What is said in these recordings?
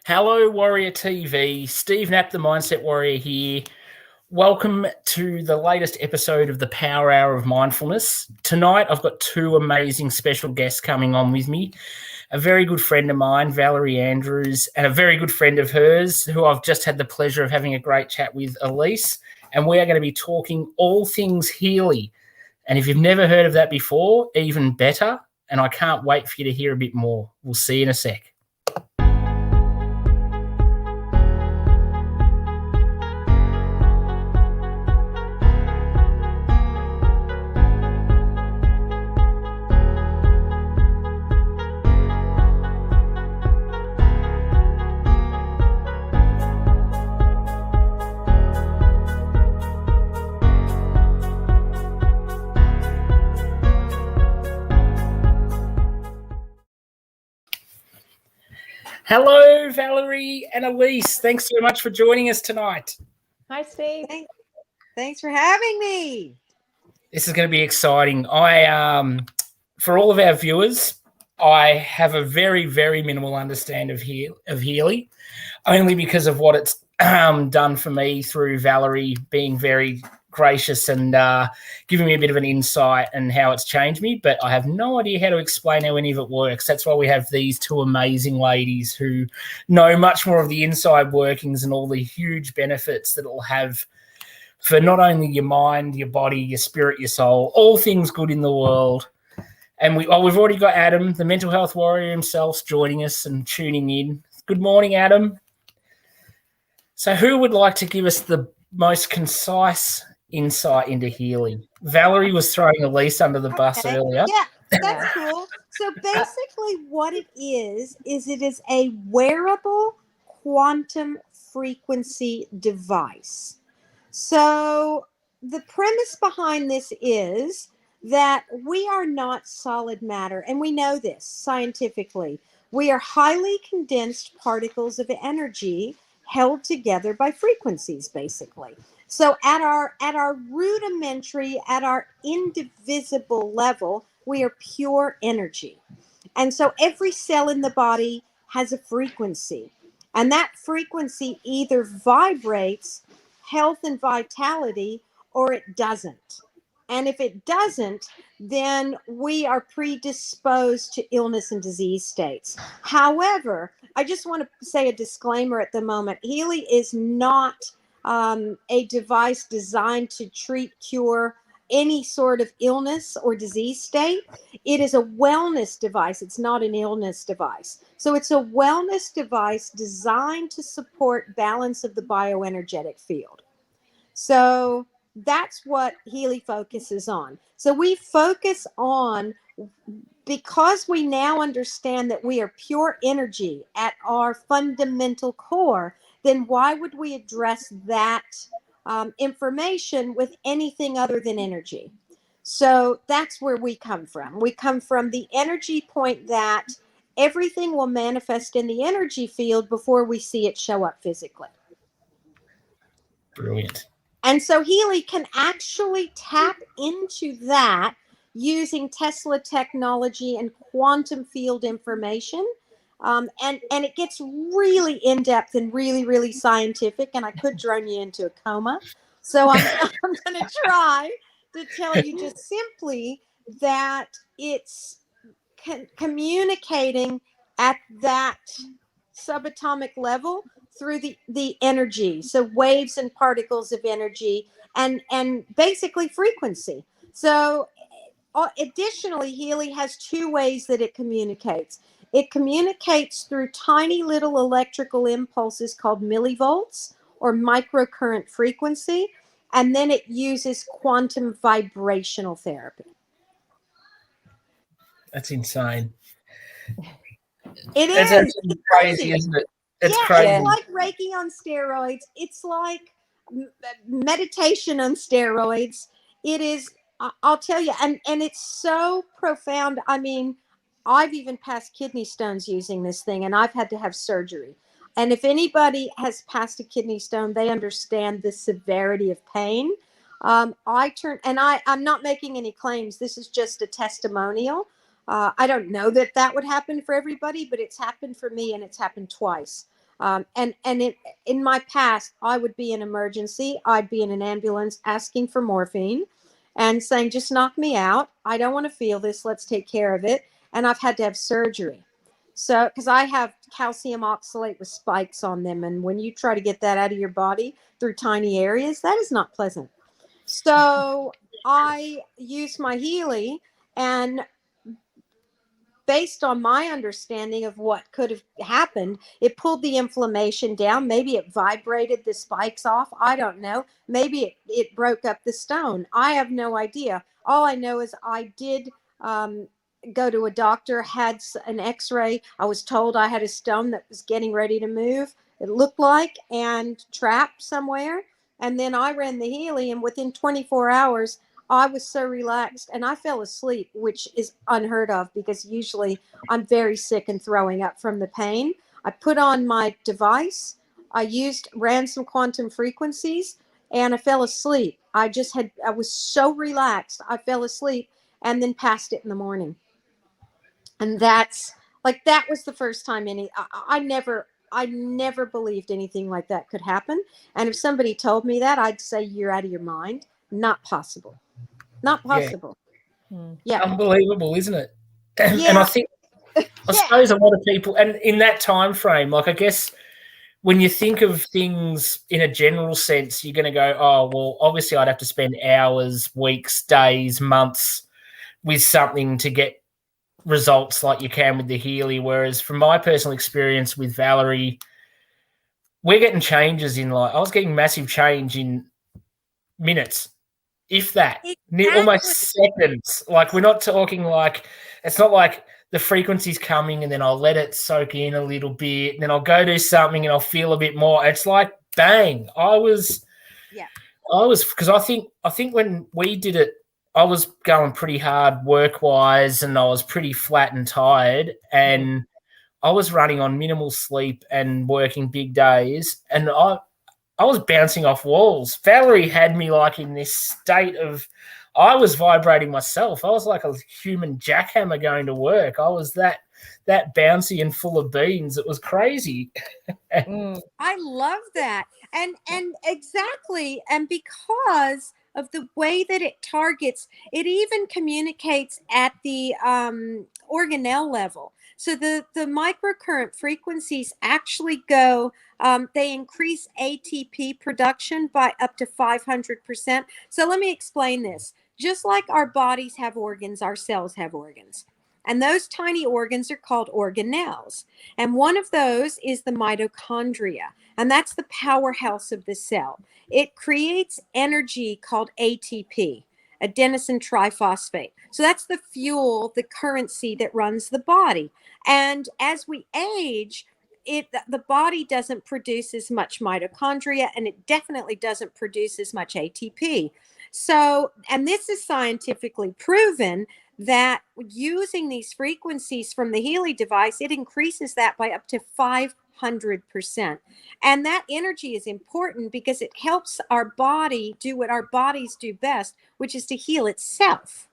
Hello, Warrior TV. Steve Knapp, the Mindset Warrior here. Welcome to the latest episode of the Power Hour of Mindfulness. Tonight, I've got two amazing special guests coming on with me. A very good friend of mine, Valerie Andrews, and a very good friend of hers, who I've just had the pleasure of having a great chat with, Elise. And we are going to be talking all things Healy. And if you've never heard of that before, even better. And I can't wait for you to hear a bit more. We'll see you in a sec. Hello, Valerie and Elise. Thanks so much for joining us tonight. Hi, Steve. Thanks for having me. This is going to be exciting. For all of our viewers, I have a very, very minimal understanding of Healy, only because of what it's done for me through Valerie being very gracious and giving me a bit of an insight and how it's changed me, but I have no idea how to explain how any of it works. That's why we have these two amazing ladies who know much more of the inside workings and all the huge benefits that it'll have for not only your mind, your body, your spirit, your soul, all things good in the world. And we've already got Adam, the mental health warrior himself, joining us and tuning in. Good morning, Adam. So who would like to give us the most concise insight into healing? Valerie was throwing Elise under the bus earlier. Yeah, that's cool. So basically what it is it is a wearable quantum frequency device. So the premise behind this is that we are not solid matter, and we know this scientifically. We are highly condensed particles of energy held together by frequencies, basically. So at our rudimentary, at our indivisible level, we are pure energy. And so every cell in the body has a frequency. And that frequency either vibrates health and vitality or it doesn't. And if it doesn't, then we are predisposed to illness and disease states. However, I just want to say a disclaimer at the moment. Healy is not a device designed to treat, cure any sort of illness or disease state. It is a wellness device. It's not an illness device. So it's a wellness device designed to support balance of the bioenergetic field. So that's what Healy focuses on. So we focus on, because we now understand that we are pure energy at our fundamental core, then why would we address that information with anything other than energy? So that's where we come from. We come from the energy point that everything will manifest in the energy field before we see it show up physically. Brilliant. And so Healy can actually tap into that using Tesla technology and quantum field information. And it gets really in-depth and really, really scientific, and I could drone you into a coma. So I'm going to try to tell you just simply that it's communicating at that subatomic level through the energy, so waves and particles of energy, and basically frequency. So additionally, Healy has two ways that it communicates. It communicates through tiny little electrical impulses called millivolts or microcurrent frequency, and then it uses quantum vibrational therapy. That's insane. It is. It's actually crazy, isn't it? It's crazy. It's like Reiki on steroids. It's like meditation on steroids. It is, I'll tell you, and it's so profound. I mean, I've even passed kidney stones using this thing, and I've had to have surgery. And if anybody has passed a kidney stone, they understand the severity of pain. I'm not making any claims. This is just a testimonial. I don't know that would happen for everybody, but it's happened for me, and it's happened twice. In my past, I would be in emergency. I'd be in an ambulance asking for morphine and saying, just knock me out. I don't want to feel this. Let's take care of it. And I've had to have surgery. So, because I have calcium oxalate with spikes on them. And when you try to get that out of your body through tiny areas, that is not pleasant. So I used my Healy, and based on my understanding of what could have happened, it pulled the inflammation down. Maybe it vibrated the spikes off. I don't know. Maybe it broke up the stone. I have no idea. All I know is I did go to a doctor, had an x-ray. I was told I had a stone that was getting ready to move, it looked like, and trapped somewhere. And then I ran the Healy, and within 24 hours, I was so relaxed and I fell asleep, which is unheard of because usually I'm very sick and throwing up from the pain. I put on my device, ran some quantum frequencies, and I fell asleep. I was so relaxed. I fell asleep and then passed it in the morning. And that was the first time I never believed anything like that could happen. And if somebody told me that, I'd say, you're out of your mind. Not possible. Not possible. Yeah. Unbelievable, isn't it? Yeah. And I think, I suppose a lot of people, and in that time frame, like, I guess when you think of things in a general sense, you're going to go, oh, well, obviously I'd have to spend hours, weeks, days, months with something to get results like you can with the Healy. Whereas from my personal experience with Valerie, we're getting changes I was getting massive change in minutes, if that, almost seconds. Like, we're not talking like, it's not like the frequency's coming and then I'll let it soak in a little bit and then I'll go do something and I'll feel a bit more. It's like, bang. Because I think when we did it, I was going pretty hard work-wise and I was pretty flat and tired, and I was running on minimal sleep and working big days, and I was bouncing off walls. Valerie had me like in this state of, I was vibrating myself. I was like a human jackhammer going to work. I was that bouncy and full of beans. It was crazy. I love that. And exactly. And because of the way that it targets, it even communicates at the organelle level. So the microcurrent frequencies actually go, they increase ATP production by up to 500%. So let me explain this. Just like our bodies have organs, our cells have organs. And those tiny organs are called organelles. And one of those is the mitochondria. And that's the powerhouse of the cell. It creates energy called ATP, adenosine triphosphate. So that's the fuel, the currency that runs the body. And as we age, the body doesn't produce as much mitochondria, and it definitely doesn't produce as much ATP. So, and this is scientifically proven that using these frequencies from the Healy device, it increases that by up to 500%. And that energy is important because it helps our body do what our bodies do best, which is to heal itself.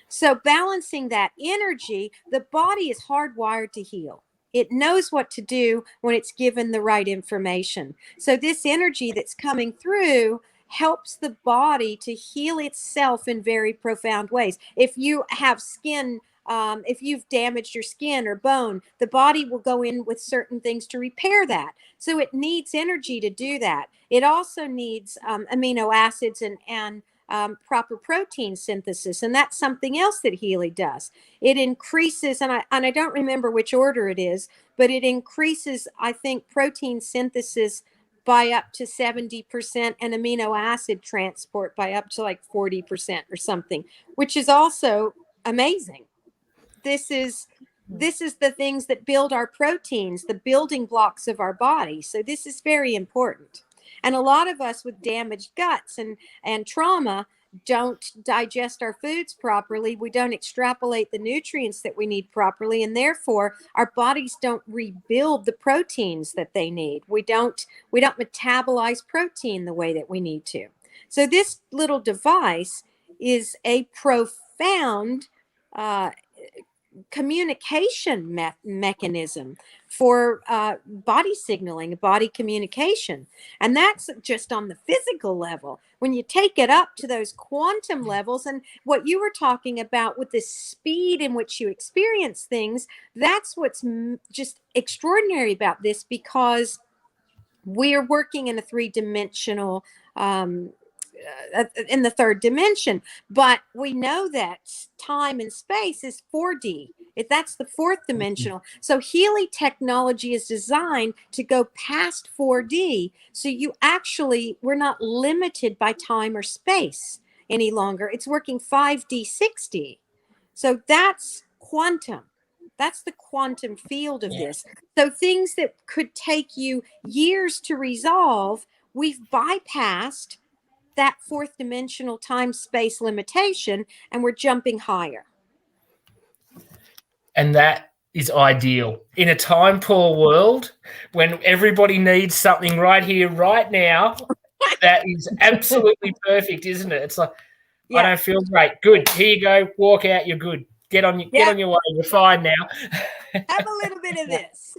So balancing that energy, the body is hardwired to heal. It knows what to do when it's given the right information. So this energy that's coming through helps the body to heal itself in very profound ways. If you have skin, if you've damaged your skin or bone, the body will go in with certain things to repair that. So it needs energy to do that. It also needs amino acids and proper protein synthesis, and that's something else that Healy does. It increases, and I don't remember which order it is, but it increases, I think, protein synthesis by up to 70% and amino acid transport by up to like 40% or something, which is also amazing. This is the things that build our proteins, the building blocks of our body. So this is very important. And a lot of us with damaged guts and trauma don't digest our foods properly. We don't extrapolate the nutrients that we need properly, and therefore our bodies don't rebuild the proteins that they need. We don't metabolize protein the way that we need to. So this little device is a profound communication mechanism for body signaling, body communication. And that's just on the physical level. When you take it up to those quantum levels, and what you were talking about with the speed in which you experience things, that's what's just extraordinary about this, because we're working in a three-dimensional in the third dimension, but we know that time and space is 4D. That's the fourth dimensional. So Healy technology is designed to go past 4D. So we're not limited by time or space any longer. It's working 5D, 6D. So that's quantum. That's the quantum field of this. So things that could take you years to resolve, we've bypassed that fourth dimensional time space limitation, and we're jumping higher. And that is ideal in a time poor world when everybody needs something right here, right now. That is absolutely perfect, isn't it? It's like, I don't feel great. Good. Here you go. Walk out. You're good. Get on your way. You're fine now. Have a little bit of this.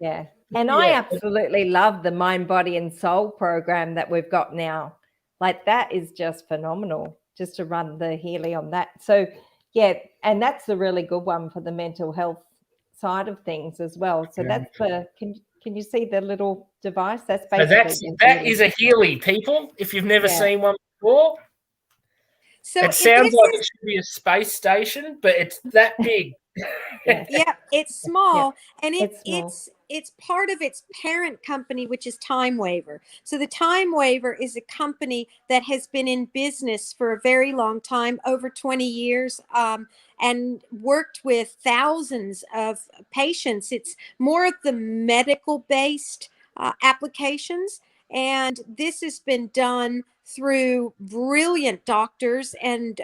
Yeah. And I absolutely love the Mind, Body and Soul program that we've got now. Like, that is just phenomenal, just to run the Healy on that. So, yeah, and that's a really good one for the mental health side of things as well. So that's can you see the little device? That's basically that is a Healy, people. If you've never seen one before. So it sounds like it should be a space station, but it's that big. Yeah, it's small, and it's part of its parent company, which is Time Waver. So the Time Waver is a company that has been in business for a very long time, over 20 years, and worked with thousands of patients. It's more of the medical-based applications, and this has been done through brilliant doctors and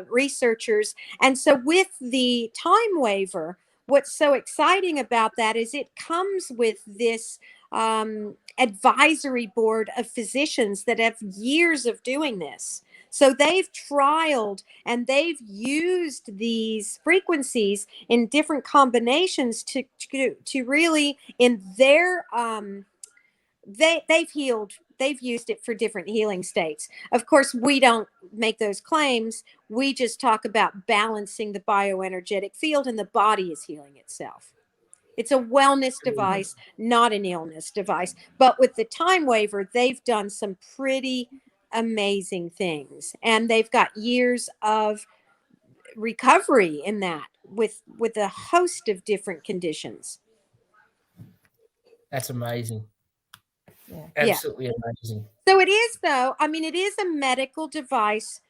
researchers. And so with the Time Waver, what's so exciting about that is it comes with this advisory board of physicians that have years of doing this. So they've trialed and they've used these frequencies in different combinations to really, in their they've used it for different healing states. Of course, we don't make those claims. We just talk about balancing the bioenergetic field, and the body is healing itself. It's a wellness device, not an illness device. But with the Time Waver, they've done some pretty amazing things, and they've got years of recovery in that with a host of different conditions. That's amazing. Absolutely amazing. So it is, though. I mean, it is a medical device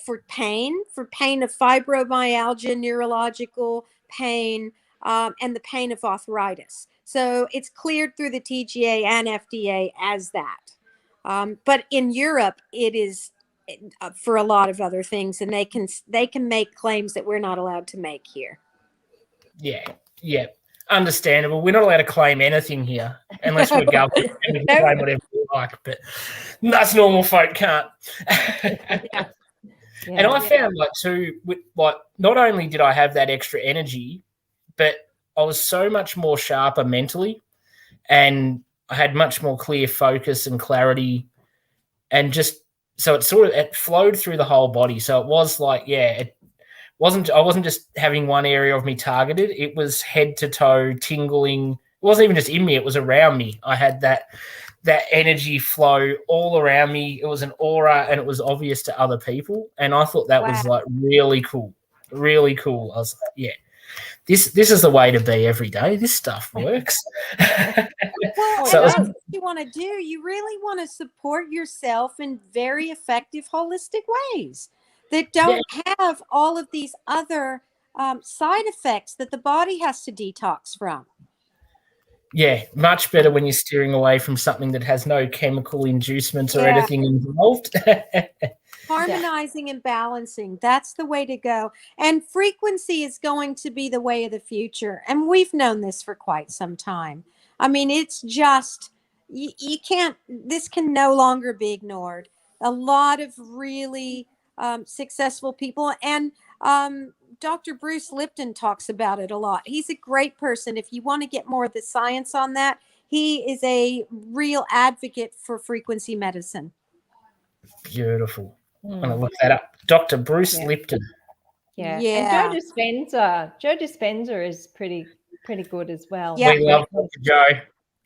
for pain of fibromyalgia, neurological pain, and the pain of arthritis. So it's cleared through the TGA and FDA as that. But in Europe, it is for a lot of other things, and they can make claims that we're not allowed to make here. Yeah. Understandable. We're not allowed to claim anything here unless we're government and we can claim whatever we like, but us normal folk can't. And I found too, not only did I have that extra energy, but I was so much more sharper mentally, and I had much more clear focus and clarity, and just so it flowed through the whole body. So it was like, I wasn't just having one area of me targeted. It was head to toe tingling. It wasn't even just in me, it was around me. I had that energy flow all around me. It was an aura, and it was obvious to other people. And I thought that was like really cool. Really cool. I was like, this is the way to be every day. This stuff works. Well, so that's what you want to do. You really want to support yourself in very effective, holistic ways that don't have all of these other side effects that the body has to detox from. Yeah, much better when you're steering away from something that has no chemical inducements or anything involved. Harmonizing and balancing, that's the way to go. And frequency is going to be the way of the future. And we've known this for quite some time. I mean, it's just, you can't, this can no longer be ignored. A lot of really successful people and Dr. Bruce Lipton talks about it a lot. He's a great person. If you want to get more of the science on that, he is a real advocate for frequency medicine. Beautiful. I'm going to look that up. Dr. Bruce Lipton. Yeah. Yeah. And Joe Dispenza. Joe Dispenza is pretty good as well. Yeah. We love Dr. Joe.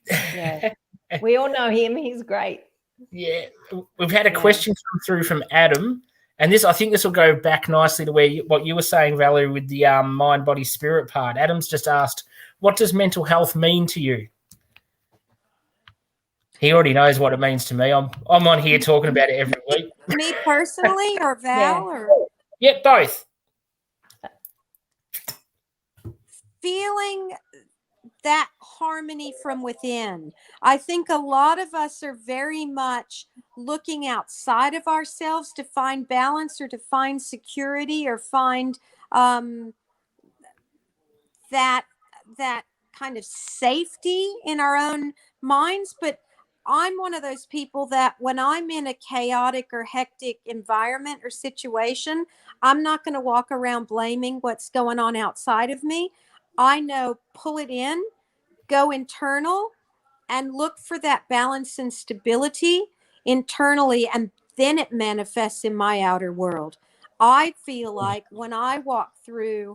Yeah. We all know him. He's great. Yeah. We've had a question come through from Adam. And I think this will go back nicely to what you were saying, Valerie, with the mind, body, spirit part. Adam's just asked, what does mental health mean to you? He already knows what it means to me. I'm on here talking about it every week. Me personally, or Val? Or Yeah, both. feeling that harmony from within. I think a lot of us are very much looking outside of ourselves to find balance or to find security or find that kind of safety in our own minds. But I'm one of those people that when I'm in a chaotic or hectic environment or situation, I'm not going to walk around blaming what's going on outside of me. I know, pull it in, go internal, and look for that balance and stability internally, and then it manifests in my outer world. I feel like when I walk through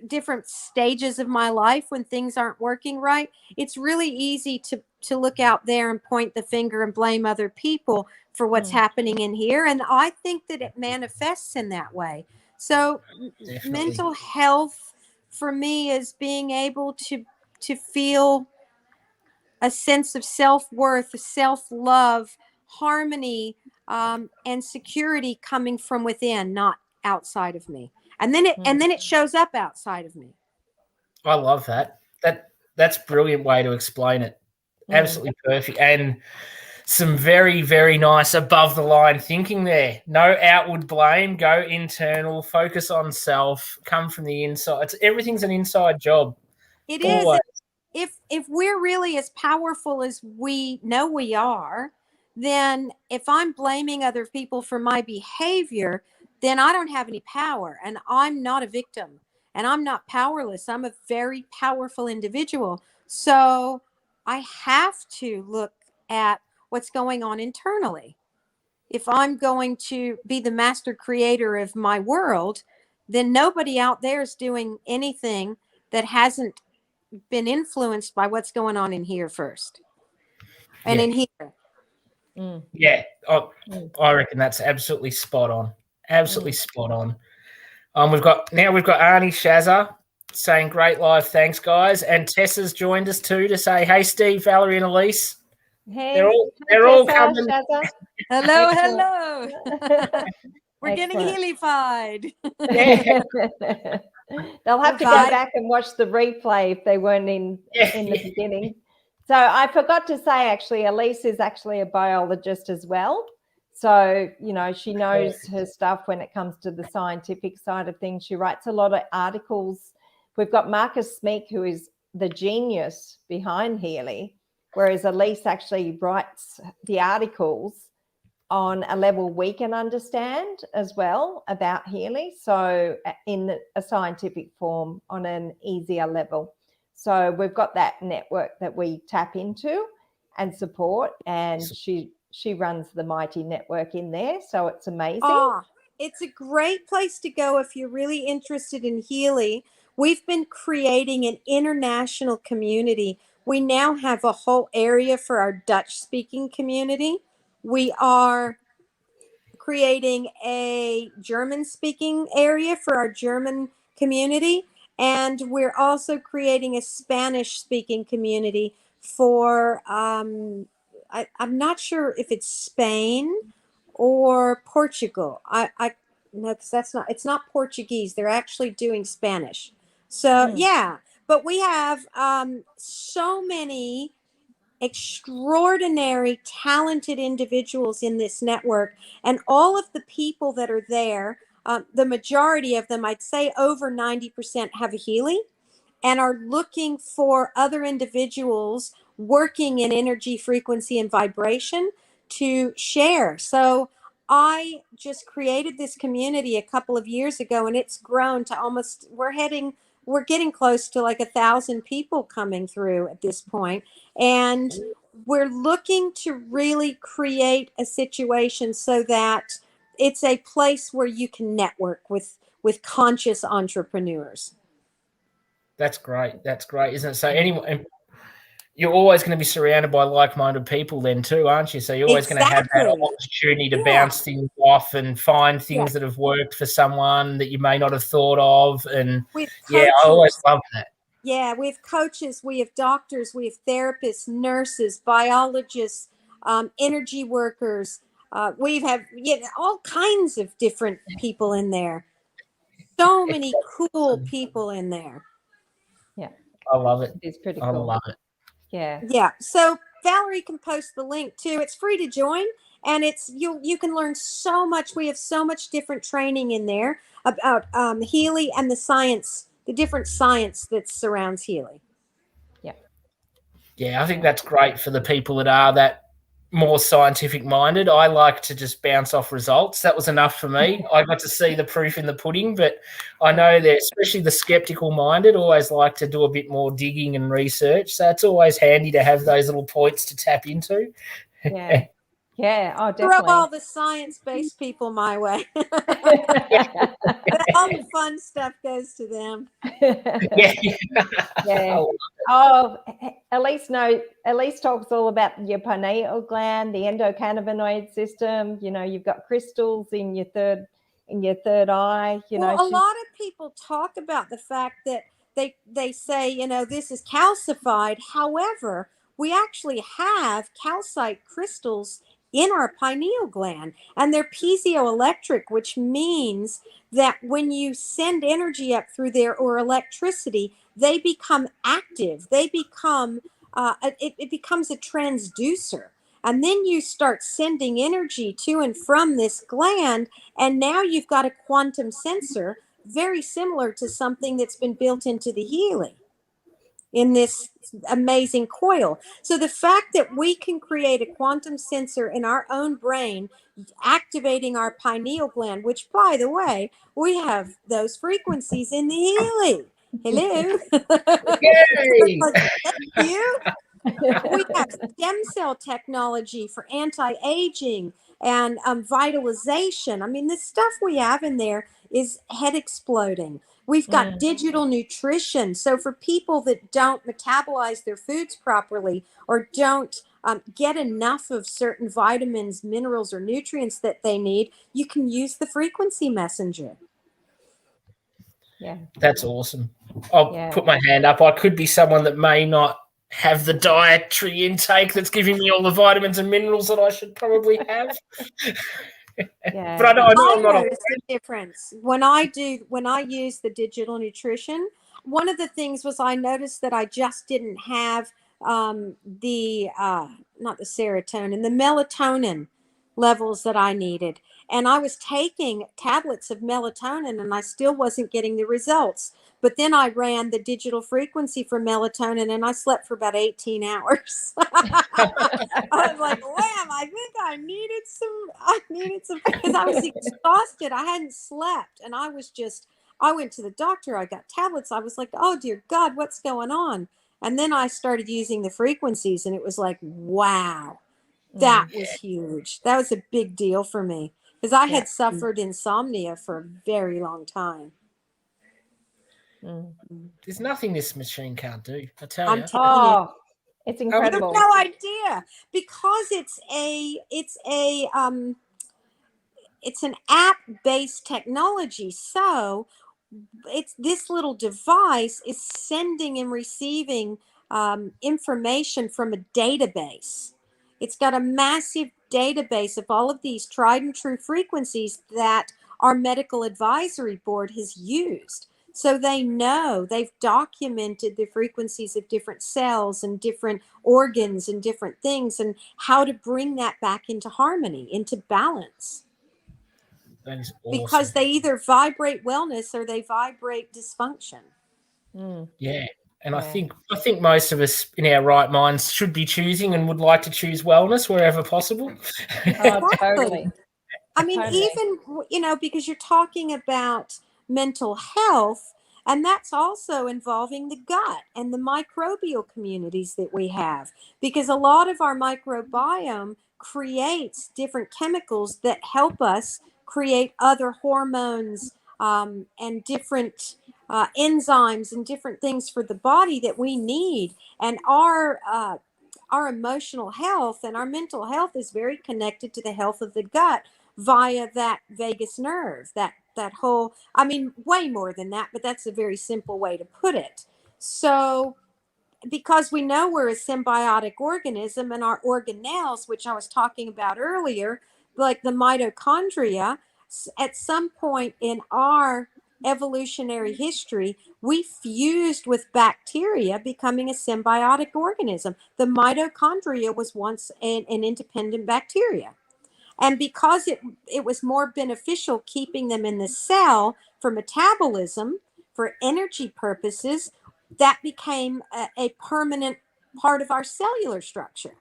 different stages of my life when things aren't working right, it's really easy to look out there and point the finger and blame other people for what's happening in here. And I think that it manifests in that way. So Definitely. mental health for me is being able to feel a sense of self-worth, self-love, harmony, and security coming from within, not outside of me. And then it shows up outside of me. I love that. That's a brilliant way to explain it. Absolutely perfect. And some very, very nice above the line thinking there. No outward blame, go internal, focus on self, come from the inside. Everything's an inside job. It is. If we're really as powerful as we know we are, then if I'm blaming other people for my behavior, then I don't have any power, and I'm not a victim, and I'm not powerless. I'm a very powerful individual. So I have to look at what's going on internally. If I'm going to be the master creator of my world, then nobody out there is doing anything that hasn't been influenced by what's going on in here first. And in here. Yeah, I reckon that's absolutely spot on. Absolutely spot on. We've got Arnie Shazza saying great live, thanks guys, and Tessa's joined us too to say hey Steve, Valerie, and Elise. Hey, they're all coming. Hello. We're getting Excellent. Healy-fied. Yeah. They'll have to go back and watch the replay if they weren't in the beginning. So I forgot to say, actually, Elise is actually a biologist as well. So, she knows her stuff when it comes to the scientific side of things. She writes a lot of articles. We've got Marcus Smeek, who is the genius behind Healy, whereas Elise actually writes the articles on a level we can understand as well about Healy. So in a scientific form on an easier level. So we've got that network that we tap into and support, and she runs the mighty network in there. So it's amazing. It's a great place to go if you're really interested in Healy. We've been creating an international community. We now have a whole area for our Dutch-speaking community. We are creating a German-speaking area for our German community, and we're also creating a Spanish-speaking community for, I'm not sure if it's Spain or Portugal. No, because it's not Portuguese. They're actually doing Spanish. So, but we have so many extraordinary, talented individuals in this network, and all of the people that are there, the majority of them, I'd say over 90%, have a Healy and are looking for other individuals working in energy, frequency, and vibration to share. So I just created this community a couple of years ago, and it's grown to almost, we're getting close to like 1,000 people coming through at this point. And we're looking to really create a situation so that it's a place where you can network with conscious entrepreneurs. That's great. That's great, isn't it? So anyway, you're always going to be surrounded by like-minded people then too, aren't you? So you're always going to have that opportunity to bounce things off and find things that have worked for someone that you may not have thought of. And I always love that. Yeah, we have coaches, we have doctors, we have therapists, nurses, biologists, energy workers. We have all kinds of different people in there. So many cool people in there. Yeah, I love it. It's pretty cool. I love it. Yeah. Yeah. So Valerie can post the link too. It's free to join, and it's you can learn so much. We have so much different training in there about Healy and the science, the different science that surrounds Healy. Yeah. Yeah, I think that's great for the people that are that more scientific minded. I like to just bounce off results. That was enough for me. I got to see the proof in the pudding, but I know that especially the skeptical minded always like to do a bit more digging and research. So it's always handy to have those little points to tap into. Yeah. Yeah, oh, definitely. Throw all the science-based people my way. All the fun stuff goes to them. Yeah. Oh, Elise talks all about your pineal gland, the endocannabinoid system. You know, you've got crystals in your third eye. You know, a lot of people talk about the fact that they say, you know, this is calcified. However, we actually have calcite crystals in our pineal gland, and they're piezoelectric, which means that when you send energy up through there or electricity, they become active. They become it becomes a transducer, and then you start sending energy to and from this gland, and now you've got a quantum sensor very similar to something that's been built into the Healy in this amazing coil. So the fact that we can create a quantum sensor in our own brain, activating our pineal gland, which, by the way, we have those frequencies in the Healy. Hello. Thank you. We have stem cell technology for anti-aging and vitalization. I mean, the stuff we have in there is head exploding. We've got digital nutrition. So for people that don't metabolize their foods properly or don't get enough of certain vitamins, minerals, or nutrients that they need, you can use the frequency messenger. Yeah. That's awesome. I'll put my hand up. I could be someone that may not have the dietary intake that's giving me all the vitamins and minerals that I should probably have. Yeah. But I know I'm not notice the difference when I use the digital nutrition. One of the things was I noticed that I just didn't have not the serotonin, the melatonin levels that I needed. And I was taking tablets of melatonin and I still wasn't getting the results. But then I ran the digital frequency for melatonin and I slept for about 18 hours. I was like, wham, I think I needed some, because I was exhausted. I hadn't slept. And I went to the doctor. I got tablets. I was like, oh, dear God, what's going on? And then I started using the frequencies and it was like, wow, that was huge. That was a big deal for me because I had suffered insomnia for a very long time. There's nothing this machine can't do. I tell you. It's incredible. You have no idea because it's an app-based technology. So it's this little device is sending and receiving information from a database. It's got a massive database of all of these tried and true frequencies that our medical advisory board has used. So they know, they've documented the frequencies of different cells and different organs and different things and how to bring that back into harmony, into balance. That is awesome. Because they either vibrate wellness or they vibrate dysfunction. Yeah. And I think most of us in our right minds should be choosing and would like to choose wellness wherever possible. Oh, totally. I mean, Totally. even, because you're talking about mental health, and that's also involving the gut and the microbial communities that we have, because a lot of our microbiome creates different chemicals that help us create other hormones, and different enzymes and different things for the body that we need. And our emotional health and our mental health is very connected to the health of the gut via that vagus nerve, that whole, I mean, way more than that, but that's a very simple way to put it. So because we know we're a symbiotic organism, and our organelles, which I was talking about earlier, like the mitochondria, at some point in our evolutionary history, we fused with bacteria, becoming a symbiotic organism. The mitochondria was once an independent bacteria. And because it was more beneficial keeping them in the cell for metabolism, for energy purposes, that became a permanent part of our cellular structure.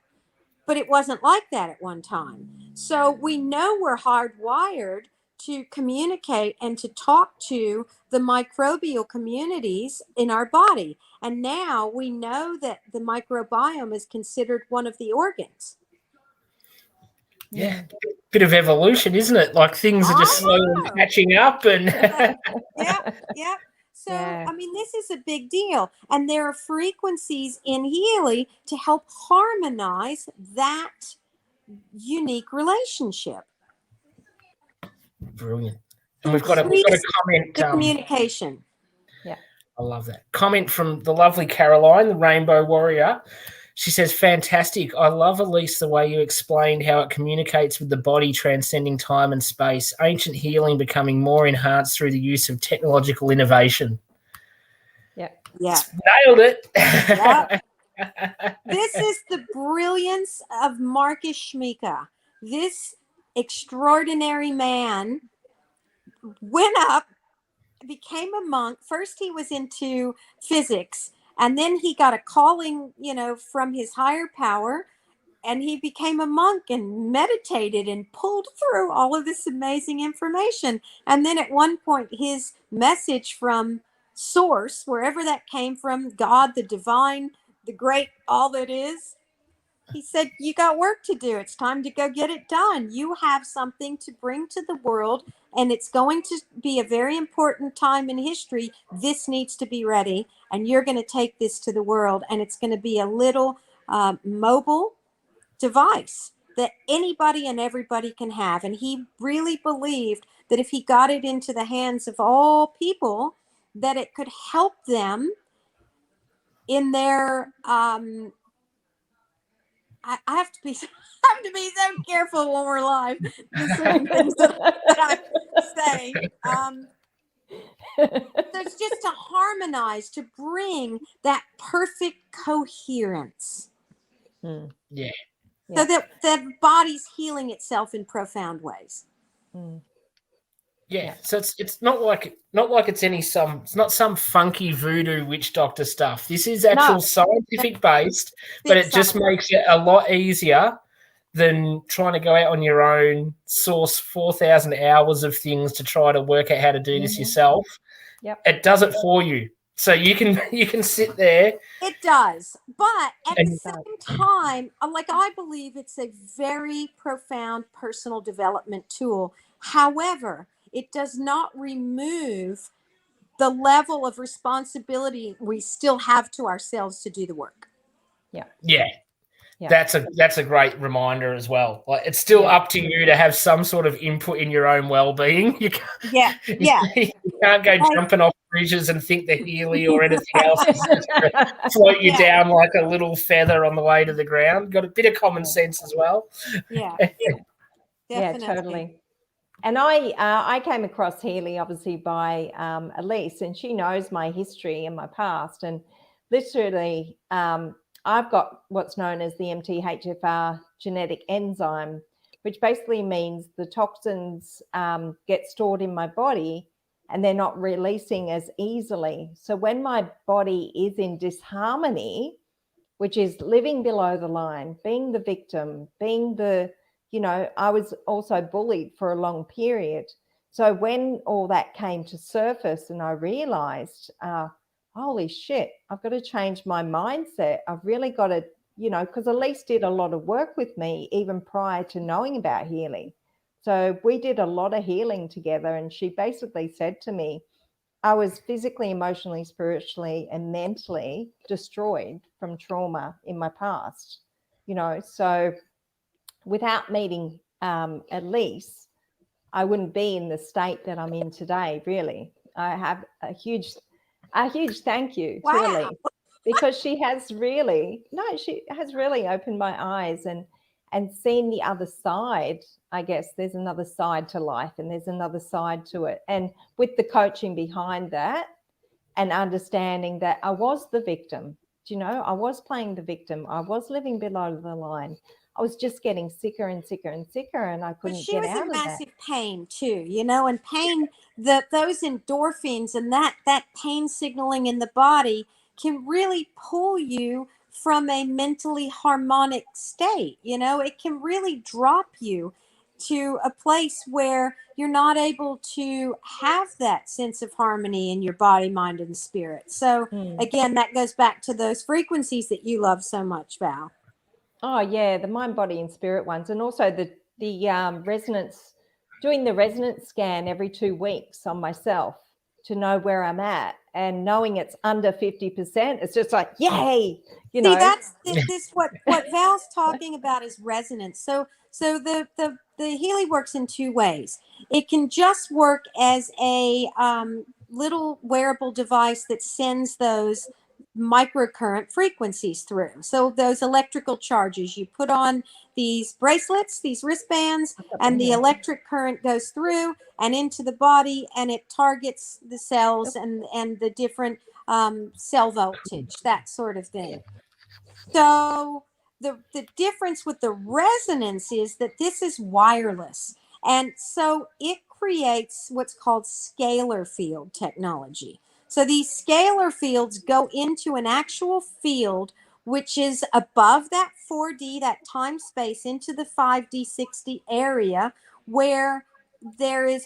But it wasn't like that at one time. So we know we're hardwired to communicate and to talk to the microbial communities in our body. And now we know that the microbiome is considered one of the organs. Yeah, bit of evolution, isn't it? Like things are just slowly catching up, and yeah. So, I mean, this is a big deal, and there are frequencies in Healy to help harmonize that unique relationship. Brilliant. And we've got a comment. The communication. Yeah, I love that comment from the lovely Caroline, the Rainbow Warrior. She says, fantastic. I love, Elise, the way you explained how it communicates with the body, transcending time and space. Ancient healing becoming more enhanced through the use of technological innovation. Yeah. Nailed it. Yep. This is the brilliance of Marcus Schmika. This extraordinary man went up, became a monk. First, he was into physics, and then he got a calling, from his higher power, and he became a monk and meditated and pulled through all of this amazing information. And then at one point, his message from source, wherever that came from, God, the divine, the great, all that is, he said, you got work to do. It's time to go get it done. You have something to bring to the world, and it's going to be a very important time in history. This needs to be ready, and you're going to take this to the world, and it's going to be a little mobile device that anybody and everybody can have. And he really believed that if he got it into the hands of all people, that it could help them in their I have to be so careful when we're live. There's certain things that I say. So it's just to harmonize, to bring that perfect coherence. Yeah. So that the body's healing itself in profound ways. Yeah. So it's not like it's not some funky voodoo witch doctor stuff. This is actual scientific based, but it just makes it a lot easier than trying to go out on your own, source 4,000 hours of things to try to work out how to do this yourself. Yep. It does it for you. So you can sit there. It does. But at the same time, I believe it's a very profound personal development tool. However, it does not remove the level of responsibility we still have to ourselves to do the work. Yeah. That's a great reminder as well. Like, it's still up to you to have some sort of input in your own well-being. You can't go jumping off bridges and think the Healy or anything else is just going to float you down like a little feather on the way to the ground. Got a bit of common sense as well. Definitely. Yeah, totally. And I came across Healy obviously by Elise, and she knows my history and my past, and literally I've got what's known as the MTHFR genetic enzyme, which basically means the toxins get stored in my body and they're not releasing as easily. So when my body is in disharmony, which is living below the line, being the victim, being the I was also bullied for a long period. So when all that came to surface and I realized, holy shit, I've got to change my mindset. I've really got to, because Elise did a lot of work with me even prior to knowing about healing. So we did a lot of healing together. And she basically said to me, I was physically, emotionally, spiritually, and mentally destroyed from trauma in my past, so without meeting Elise, I wouldn't be in the state that I'm in today, really. I have a huge thank you to Elise, because she has really opened my eyes and seen the other side. I guess there's another side to life and there's another side to it. And with the coaching behind that and understanding that I was the victim, I was playing the victim. I was living below the line. I was just getting sicker and sicker and sicker, and I couldn't get out of that. She was in massive pain too, and pain, those endorphins and that pain signaling in the body can really pull you from a mentally harmonic state. It can really drop you to a place where you're not able to have that sense of harmony in your body, mind, and spirit. So again, that goes back to those frequencies that you love so much, Val. Oh yeah, the mind, body, and spirit ones, and also the resonance. Doing the resonance scan every 2 weeks on myself to know where I'm at, and knowing it's under 50%, it's just like yay, See, that's this what Val's talking about is resonance. So the Healy works in 2 ways. It can just work as a little wearable device that sends those microcurrent frequencies through. So those electrical charges, you put on these bracelets, these wristbands, and the electric current goes through and into the body, and it targets the cells and the different cell voltage, that sort of thing. So the difference with the resonance is that this is wireless. And so it creates what's called scalar field technology. So these scalar fields go into an actual field which is above that 4D, that time space, into the 5D, 6D area, where there is,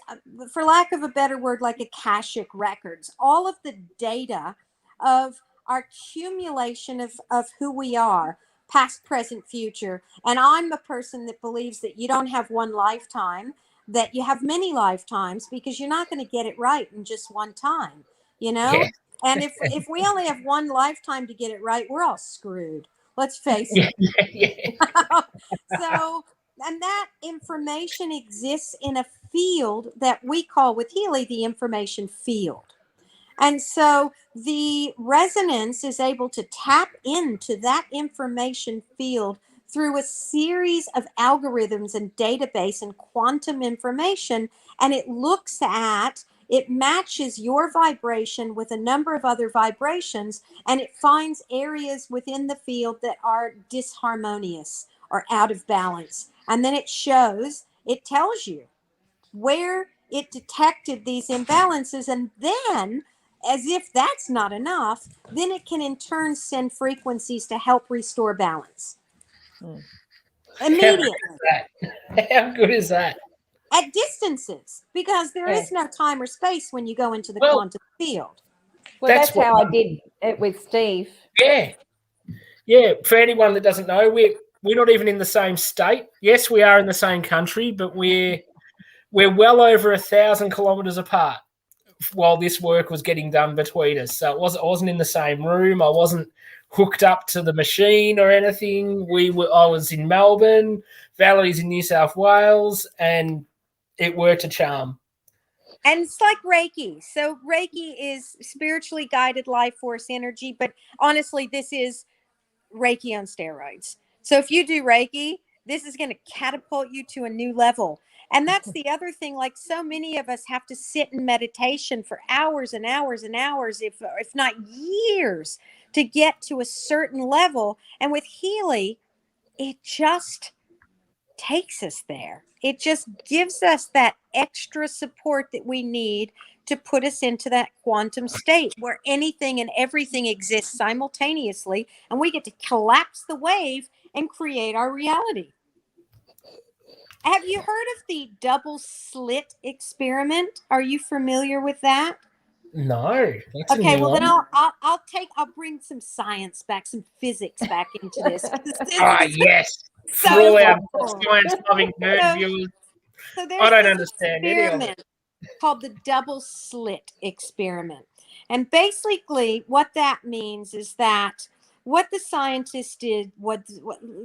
for lack of a better word, like Akashic records, all of the data of our accumulation of who we are, past, present, future. And I'm a person that believes that you don't have one lifetime, that you have many lifetimes, because you're not going to get it right in just one time, Yeah. And if we only have one lifetime to get it right, we're all screwed. Let's face it. Yeah. So, and that information exists in a field that we call with Healy the information field. And so the resonance is able to tap into that information field through a series of algorithms and database and quantum information. And it matches your vibration with a number of other vibrations, and it finds areas within the field that are disharmonious or out of balance. And then it tells you where it detected these imbalances. And then, as if that's not enough, then it can in turn send frequencies to help restore balance. Immediately. How good is that? At distances, because there is no time or space when you go into the quantum field. Well, that's how I did it with Steve. Yeah. For anyone that doesn't know, we're not even in the same state. Yes, we are in the same country, but we're well over 1,000 kilometers apart while this work was getting done between us. So I wasn't in the same room. I wasn't hooked up to the machine or anything. I was in Melbourne, Valerie's in New South Wales, and it worked a charm. And it's like Reiki. So Reiki is spiritually guided life force energy, but honestly, this is Reiki on steroids. So if you do Reiki, this is going to catapult you to a new level. And that's the other thing. Like, so many of us have to sit in meditation for hours and hours and hours, if not years, to get to a certain level. And with Healy, it just takes us there. It just gives us that extra support that we need to put us into that quantum state where anything and everything exists simultaneously, and we get to collapse the wave and create our reality. Have you heard of the double slit experiment? Are you familiar with that? No, that's a Okay, new well then one. I'll bring some science back, some physics back into this, 'cause this Ah, is yes. For so all our cool. science-loving nerd So, viewers, so I there's don't this understand any of it. experiment called the double slit experiment. And basically what that means is that what the scientists did was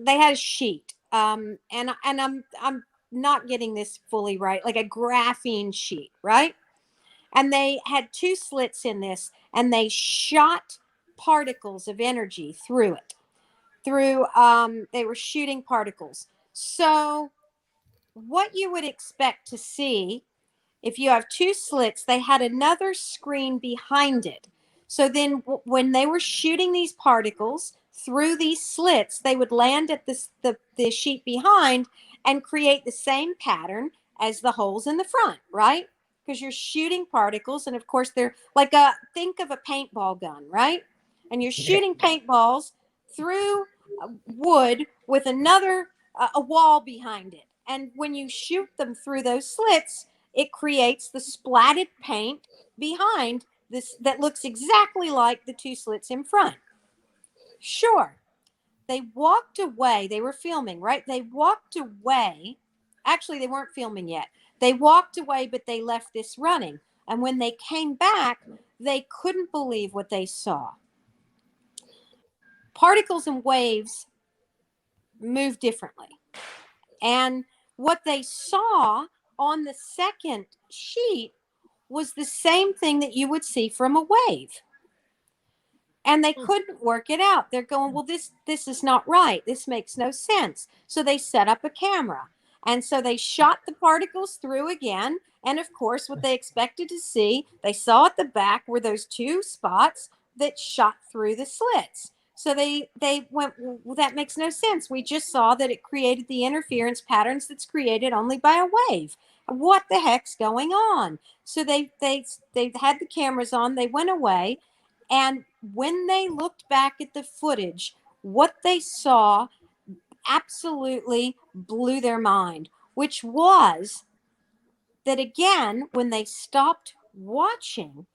they had a sheet. And I'm not getting this fully right, like a graphene sheet, right? And they had two slits in this, and they shot particles of energy through it. They were shooting particles. So what you would expect to see, if you have two slits, they had another screen behind it. So then when they were shooting these particles through these slits, they would land at the sheet behind and create the same pattern as the holes in the front, right? Because you're shooting particles, and of course they're like think of a paintball gun, right? And you're Yeah. shooting paintballs through wood with another a wall behind it. And when you shoot them through those slits, it creates the splatted paint behind this that looks exactly like the two slits in front. Sure, they walked away. They were filming, right? They walked away. Actually, they weren't filming yet. They walked away, but they left this running. And when they came back, they couldn't believe what they saw. Particles and waves move differently. And what they saw on the second sheet was the same thing that you would see from a wave. And they couldn't work it out. They're going, well, this is not right. This makes no sense. So they set up a camera. And so they shot the particles through again. And of course, what they expected to see, they saw at the back were those two spots that shot through the slits. So they went, well, that makes no sense. We just saw that it created the interference patterns that's created only by a wave. What the heck's going on? So they had the cameras on. They went away, and when they looked back at the footage, what they saw absolutely blew their mind, which was that again, when they stopped watching,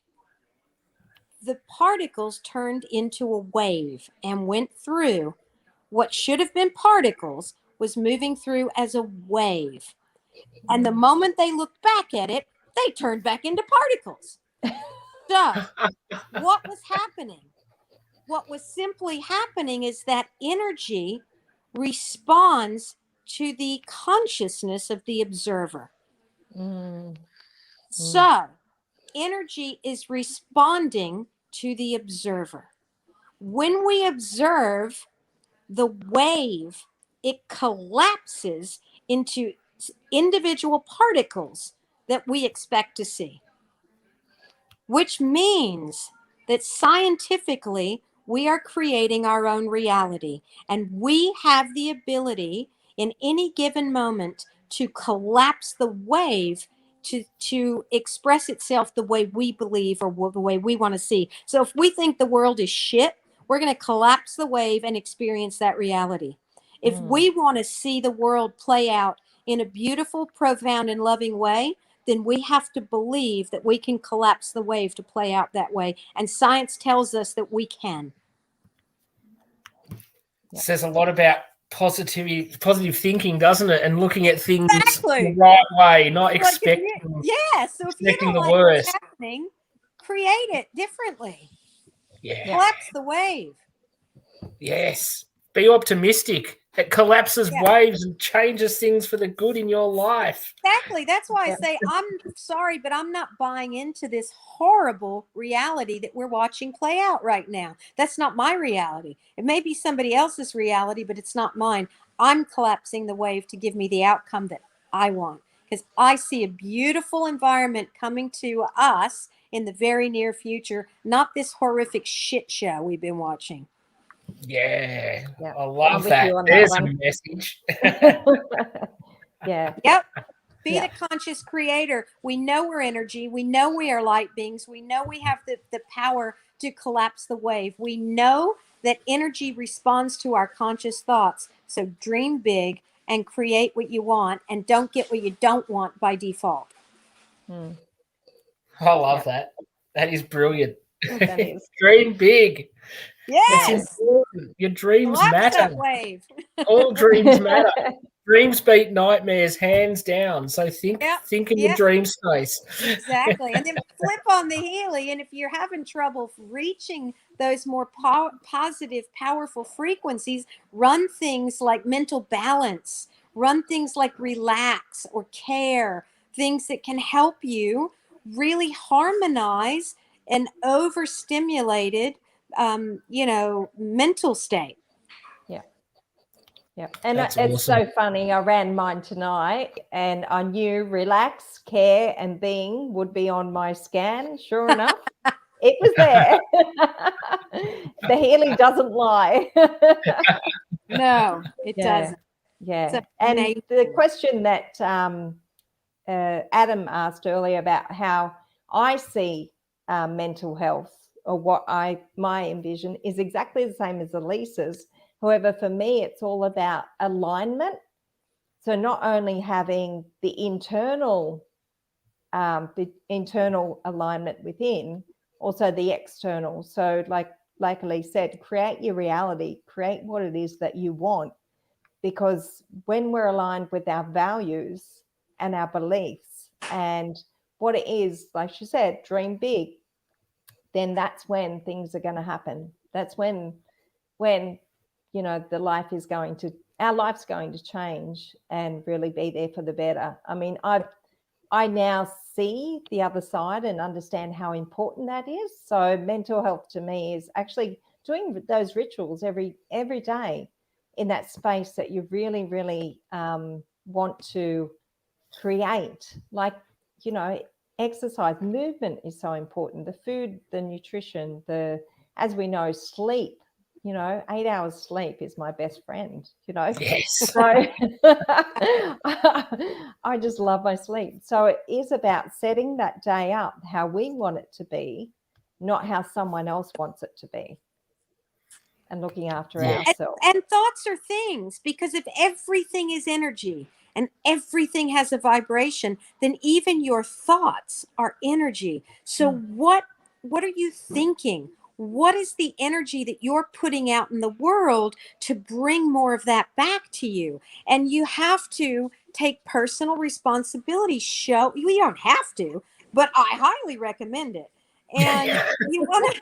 the particles turned into a wave and went through. What should have been particles was moving through as a wave. And the moment they looked back at it, they turned back into particles. So, what was happening? What was simply happening is that energy responds to the consciousness of the observer. So, energy is responding to the observer. When we observe the wave, it collapses into individual particles that we expect to see, which means that scientifically we are creating our own reality, and we have the ability in any given moment to collapse the wave to express itself the way we believe or the way we want to see. So if we think the world is shit, we're going to collapse the wave and experience that reality. If we want to see the world play out in a beautiful, profound, and loving way, then we have to believe that we can collapse the wave to play out that way. And science tells us that we can. Says a lot about positive thinking, doesn't it? And looking at things Exactly. the right way, not So expecting if you don't the like worst. what's happening, create it differently. Yeah. Collapse the wave. Yes. Be optimistic. It collapses Yeah. waves and changes things for the good in your life. Exactly. That's why I say I'm sorry, but I'm not buying into this horrible reality that we're watching play out right now. That's not my reality. It may be somebody else's reality, but it's not mine. I'm collapsing the wave to give me the outcome that I want, because I see a beautiful environment coming to us in the very near future, not this horrific shit show we've been watching. Yeah. Yeah. I love I'm with that. you on There's that a one. message. Yeah. Yep. Be Yeah. the conscious creator. We know we're energy. We know we are light beings. We know we have the power to collapse the wave. We know that energy responds to our conscious thoughts. So dream big and create what you want, and don't get what you don't want by default. I love that. That is brilliant. That is. Dream big. Yes. It's important. Your dreams matter. That wave. All dreams matter. Dreams beat nightmares, hands down. So think in your dream space. Exactly. And then flip on the Healy. And if you're having trouble reaching those more positive, powerful frequencies, run things like mental balance, run things like relax or care, things that can help you really harmonize an overstimulated, mental state. Yeah. And That's it's awesome. so funny. I ran mine tonight and I knew relax, care, and being would be on my scan. Sure enough, it was there. The Healy doesn't lie. No, it doesn't. Yeah. And the question that Adam asked earlier about how I see mental health, or what my envision, is exactly the same as Elisa's. However, for me, it's all about alignment. So not only having the internal alignment within, also the external. So like Elise said, create your reality, create what it is that you want. Because when we're aligned with our values and our beliefs and what it is, like she said, dream big, then that's when things are going to happen. That's when our life's going to change and really be there for the better. I mean, I now see the other side and understand how important that is. So mental health to me is actually doing those rituals every day in that space that you really, really want to create. Like, exercise, movement is so important. The food, the nutrition, as we know, sleep. 8 hours sleep is my best friend, Yes. So I just love my sleep. So it is about setting that day up how we want it to be, not how someone else wants it to be, and looking after ourselves. And thoughts are things, because if everything is energy and everything has a vibration, then even your thoughts are energy. So what are you thinking? What is the energy that you're putting out in the world to bring more of that back to you? And you have to take personal responsibility. You don't have to, but I highly recommend it. And you want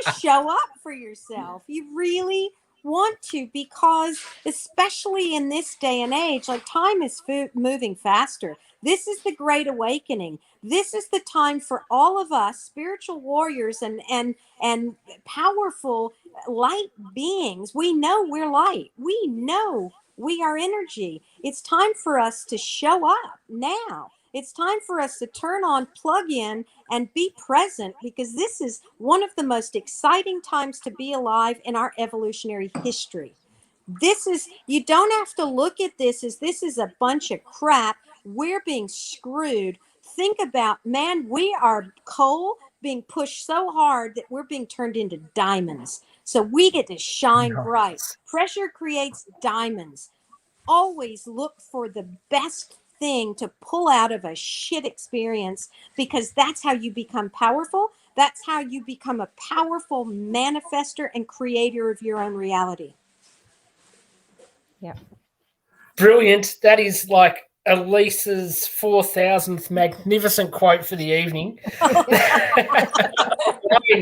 to show up for yourself. You really want to, because especially in this day and age, like, time is moving faster. This is the Great Awakening. This is the time for all of us spiritual warriors and powerful light beings. We know we're light. We know we are energy. It's time for us to show up now. It's time for us to turn on, plug in, and be present, because this is one of the most exciting times to be alive in our evolutionary history. You don't have to look at this as this is a bunch of crap. We're being screwed. Think about, man, we are coal being pushed so hard that we're being turned into diamonds. So we get to shine bright. Pressure creates diamonds. Always look for the best thing to pull out of a shit experience, because that's how you become powerful. That's how you become a powerful manifester and creator of your own reality. Yeah. Brilliant. That is like Elisa's 4,000th magnificent quote for the evening. Loving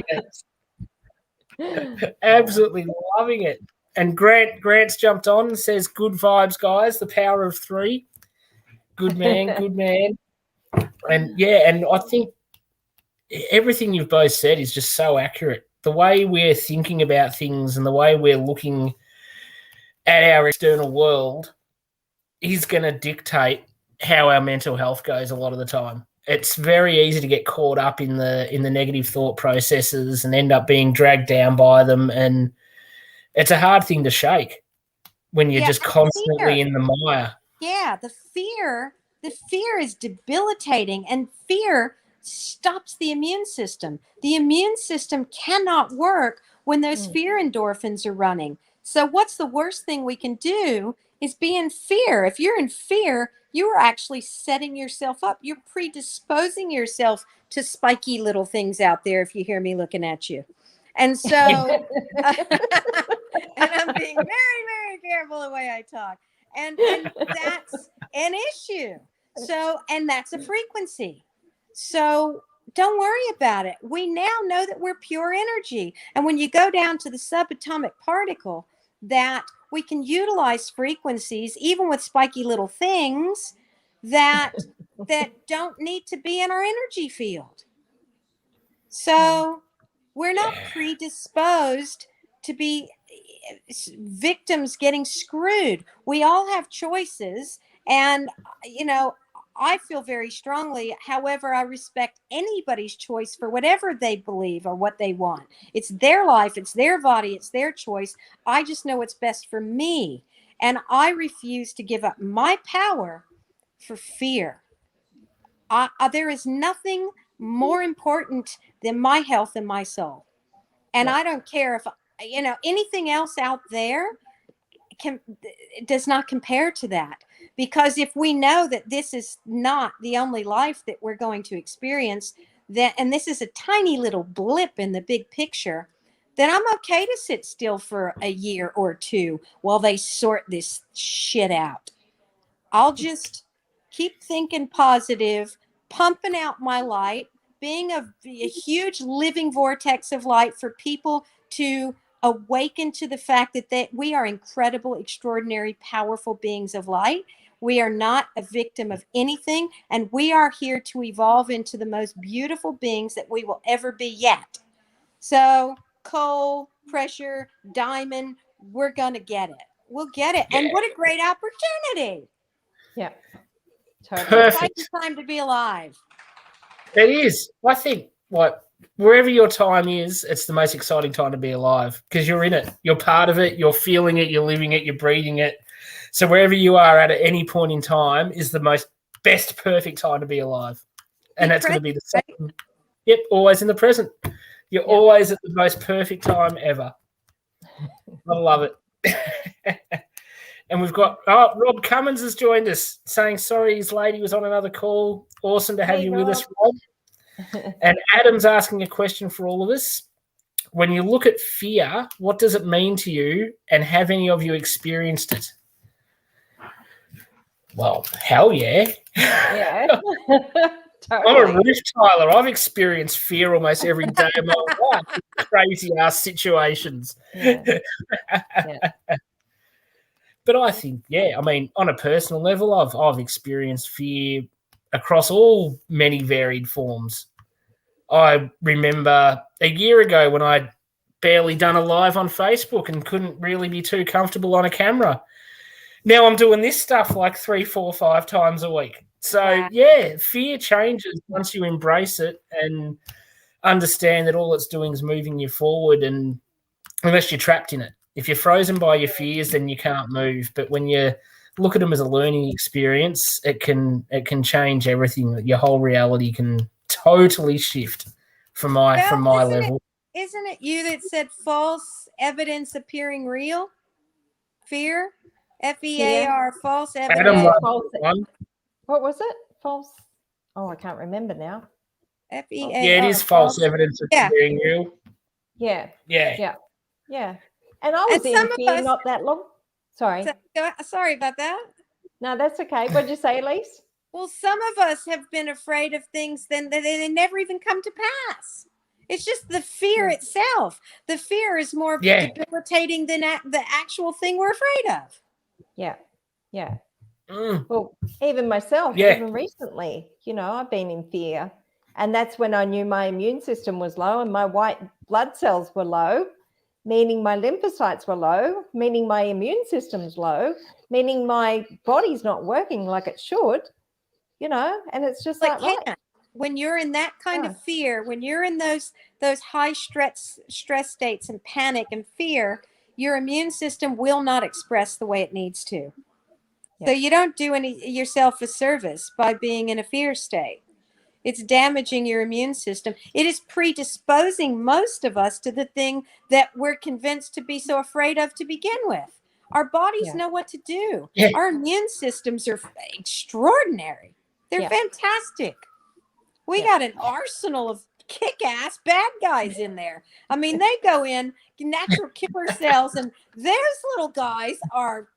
it. Absolutely loving it. And Grant's jumped on and says, good vibes, guys. The power of 3. Good man, good man. And and I think everything you've both said is just so accurate. The way we're thinking about things and the way we're looking at our external world is going to dictate how our mental health goes a lot of the time. It's very easy to get caught up in the negative thought processes and end up being dragged down by them, and it's a hard thing to shake when you're just constantly in the mire. Yeah, the fear is debilitating, and fear stops the immune system. The immune system cannot work when those fear endorphins are running. So what's the worst thing we can do is be in fear. If you're in fear, you are actually setting yourself up. You're predisposing yourself to spiky little things out there, if you hear me looking at you. And so, and I'm being very, very careful the way I talk. And that's an issue. So, and that's a frequency. So don't worry about it. We now know that we're pure energy. And when you go down to the subatomic particle, that we can utilize frequencies, even with spiky little things that don't need to be in our energy field. So we're not predisposed to be victims getting screwed. We all have choices. And, I feel very strongly. However, I respect anybody's choice for whatever they believe or what they want. It's their life, it's their body, it's their choice. I just know what's best for me. And I refuse to give up my power for fear. There is nothing more important than my health and my soul. And I don't care if, anything else out there does not compare to that. Because if we know that this is not the only life that we're going to experience, and this is a tiny little blip in the big picture, then I'm okay to sit still for a year or two while they sort this shit out. I'll just keep thinking positive, pumping out my light, being a huge living vortex of light for people to awaken to the fact that we are incredible, extraordinary, powerful beings of light. We are not a victim of anything, and we are here to evolve into the most beautiful beings that we will ever be yet. So, coal, pressure, diamond, we're going to get it. We'll get it. And what a great opportunity. Yeah. Totally. Perfect. It's time to be alive. It is. I think, wherever your time is, it's the most exciting time to be alive because you're in it. You're part of it. You're feeling it. You're living it. You're breathing it. So wherever you are at any point in time is the best perfect time to be alive. And that's going to be the same. Right? Yep, always in the present. You're always at the most perfect time ever. I love it. And we've got, Rob Cummins has joined us saying, sorry, his lady was on another call. Awesome to have you with us, Rob. And Adam's asking a question for all of us. When you look at fear, what does it mean to you, and have any of you experienced it? Well, hell yeah. Yeah. Totally. I'm a roof tiler. I've experienced fear almost every day of my life. Crazy-ass situations. Yeah. But I think, on a personal level, I've experienced fear across all many varied forms. I remember a year ago when I'd barely done a live on Facebook and couldn't really be too comfortable on a camera. Now I'm doing this stuff like 3, 4, 5 times a week. So, fear changes once you embrace it and understand that all it's doing is moving you forward, and unless you're trapped in it. If you're frozen by your fears, then you can't move. But when you look at them as a learning experience, it can change everything. Your whole reality can totally shift from my level. Isn't it you that said false evidence appearing real? Fear? F-E-A-R, false evidence. What was it? False? Oh, I can't remember now. F-E-A-R. Yeah, it is false evidence appearing real. Yeah. Yeah. And I was in fear not that long. Sorry. Sorry about that. No, that's okay. What did you say, Elise? Well, some of us have been afraid of things then they never even come to pass. It's just the fear itself. The fear is more debilitating than the actual thing we're afraid of. Yeah. Well, even myself, even recently, I've been in fear. And that's when I knew my immune system was low and my white blood cells were low, meaning my lymphocytes were low, meaning my immune system's low, meaning my body's not working like it should, and it's just like right. When you're in that kind of fear, when you're in those high stress states and panic and fear, your immune system will not express the way it needs to. Yeah. So you don't do yourself a service by being in a fear state. It's damaging your immune system. It is predisposing most of us to the thing that we're convinced to be so afraid of to begin with. Our bodies know what to do. Yeah. Our immune systems are extraordinary. They're fantastic. We got an arsenal of kick-ass bad guys in there. I mean, they go in natural killer cells, and those little guys are,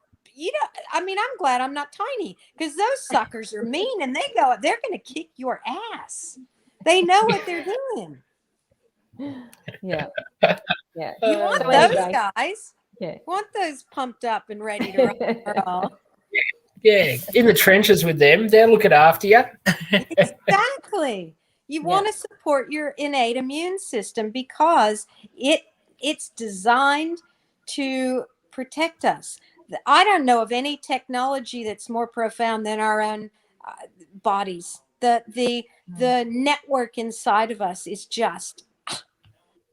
I'm glad I'm not tiny, because those suckers are mean, and they're going to kick your ass. They know what they're doing. Yeah. You want So those anyway, guys. Yeah. You want those pumped up and ready to rock and roll. Yeah, in the trenches with them. They're looking after you. Exactly. You want to support your innate immune system because it's designed to protect us. I don't know of any technology that's more profound than our own bodies. The network inside of us is just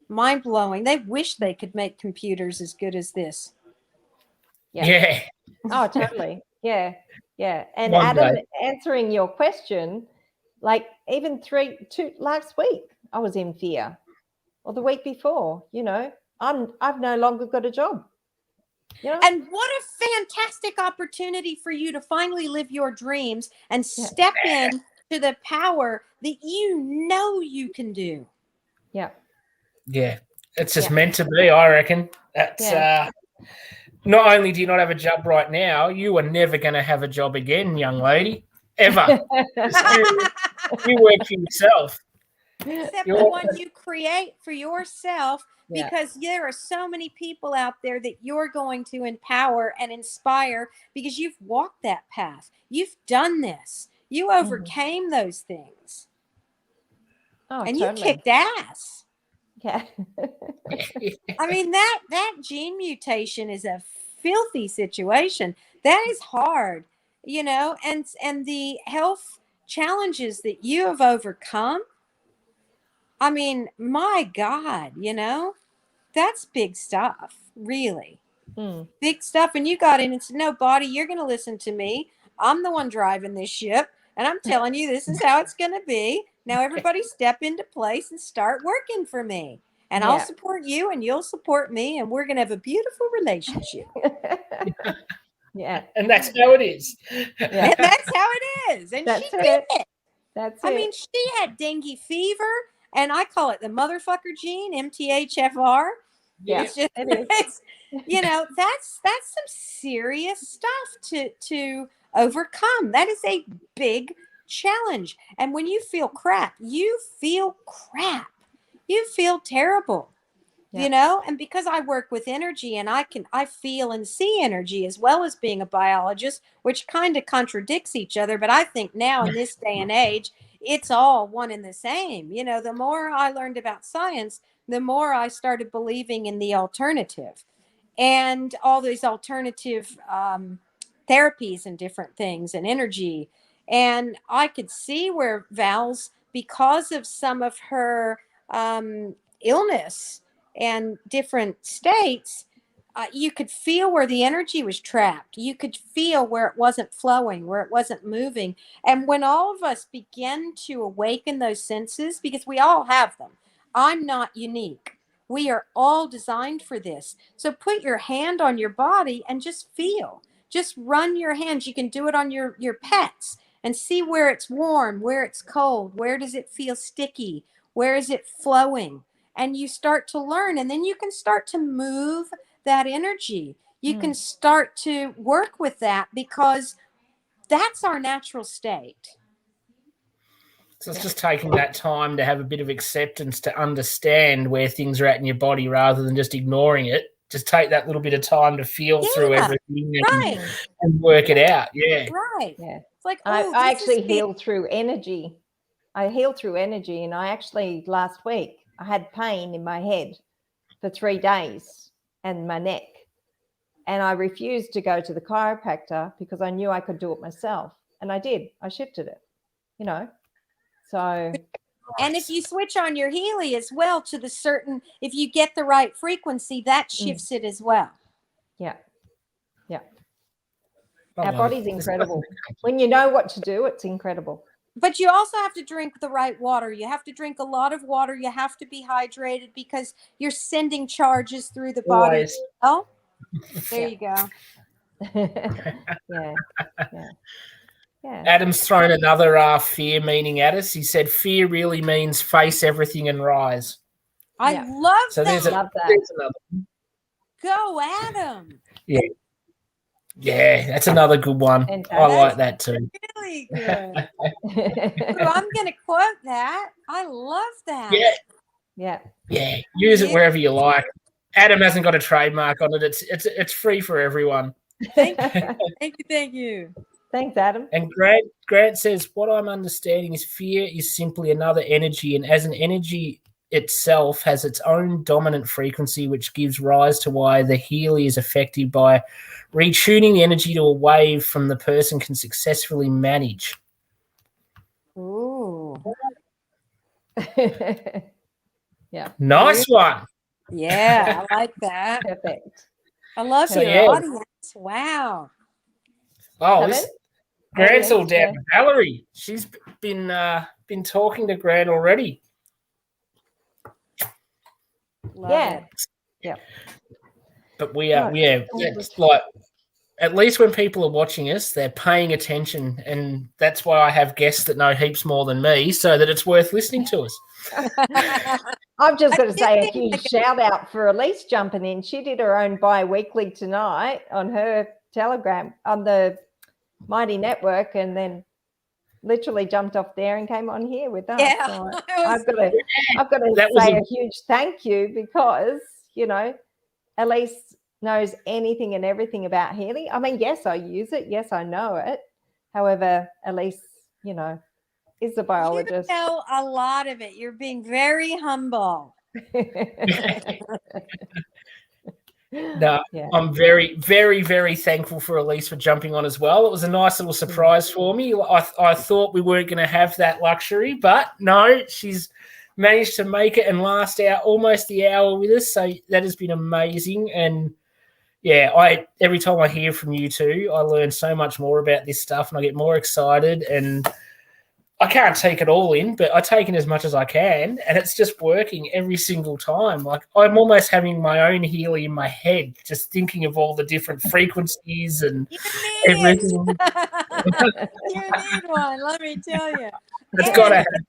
mind-blowing. They wish they could make computers as good as this. Yeah. Oh, totally. Yeah. And One Adam, day. answering your question, like even last week, I was in fear, or the week before. I've no longer got a job. And what a fantastic opportunity for you to finally live your dreams and step in to the power that you can do. Yeah. It's just meant to be, I reckon. That's not only do you not have a job right now, you are never going to have a job again, young lady, ever. You work for yourself. Except the one you create for yourself, because there are so many people out there that you're going to empower and inspire because you've walked that path. You've done this. You overcame those things. Oh, and totally. you kicked ass. Yeah. I mean, that gene mutation is a filthy situation. That is hard, and the health challenges that you have overcome. I mean, my God, that's big stuff, really. Big stuff. And you got in and said, no, body, you're going to listen to me. I'm the one driving this ship. And I'm telling you, this is how it's going to be. Now, everybody step into place and start working for me. And I'll support you and you'll support me. And we're going to have a beautiful relationship. Yeah. And that's how it is. And that's how it is. And That's she did it. That's I mean, she had dengue fever. And I call it the motherfucker gene, MTHFR. Yeah, it's just, it is. That's some serious stuff to overcome. That is a big challenge. And when you feel crap, you feel terrible. And because I work with energy and I feel and see energy as well as being a biologist, which kind of contradicts each other. But I think now in this day and age, it's all one and the same. The more I learned about science, the more I started believing in the alternative and all these alternative therapies and different things and energy. And I could see where Val's, because of some of her illness and different states, you could feel where the energy was trapped. You could feel where it wasn't flowing, where it wasn't moving. And when all of us begin to awaken those senses, because we all have them, I'm not unique. We are all designed for this. So put your hand on your body and just feel. Just run your hands. You can do it on your pets and see where it's warm, where it's cold, where does it feel sticky, where is it flowing? And you start to learn, and then you can start to move that energy. You can start to work with that because that's our natural state. So it's just taking that time to have a bit of acceptance to understand where things are at in your body rather than just ignoring it. Just take that little bit of time to feel through everything and work it out. Yeah. Right. Yeah. It's like, I actually heal through energy. I heal through energy. And I actually, last week, I had pain in my head for 3 days and my neck. And I refused to go to the chiropractor because I knew I could do it myself. And I did. I shifted it, So. And if you switch on your Healy as well to if you get the right frequency, that shifts it as well. Yeah. Yeah. Our body's incredible. When you know what to do, it's incredible. But you also have to drink the right water. You have to drink a lot of water. You have to be hydrated because you're sending charges through the body. Always. Oh, there Yeah. you go. Yeah. Yeah. Yeah. Adam's thrown another fear meaning at us. He said, fear really means face everything and rise. I Yeah. love So that. Love that. there's another. Go, Adam. Yeah, that's another good one. Fantastic. I like that too. Really good. Ooh, I'm going to quote that. I love that. Yeah, Yeah. use it wherever you like. Adam hasn't got a trademark on it. It's free for everyone. Thank you. Thank you. Thanks, Adam. And Grant says, what I'm understanding is fear is simply another energy, and as an energy itself has its own dominant frequency, which gives rise to why the Healy is effective by retuning the energy to a wave from the person can successfully manage. Ooh. Yeah. Nice one. Yeah, I like that. Perfect. I love So, your yeah. audience. Wow. Oh, Helen? Grant's all down Yeah. with Valerie. She's been talking to Grant already. Love Yeah. it. Yeah. But it's like, at least when people are watching us, they're paying attention, and that's why I have guests that know heaps more than me, so that it's worth listening to us. I've just got to say a huge shout out for Elise jumping in. She did her own bi-weekly tonight on her Telegram on the Mighty Network, and then literally jumped off there and came on here with us. Yeah, So I've got to That was say a huge thank you because, you know, Elise knows anything and everything about Healy. I mean, yes, I use it. Yes, I know it. However, Elise, you know, is a biologist. You know a lot of it. You're being very humble. No, Yeah. I'm very, very, very thankful for Elise for jumping on as well. It was a nice little surprise for me. I thought we weren't going to have that luxury, but no, she's managed to make it and last out almost the hour with us. So that has been amazing. And yeah, every time I hear from you two, I learn so much more about this stuff and I get more excited, and I can't take it all in, but I take in as much as I can, and it's just working every single time. Like, I'm almost having my own Healy in my head, just thinking of all the different frequencies and everything. You need one, let me tell you. It's got to happen.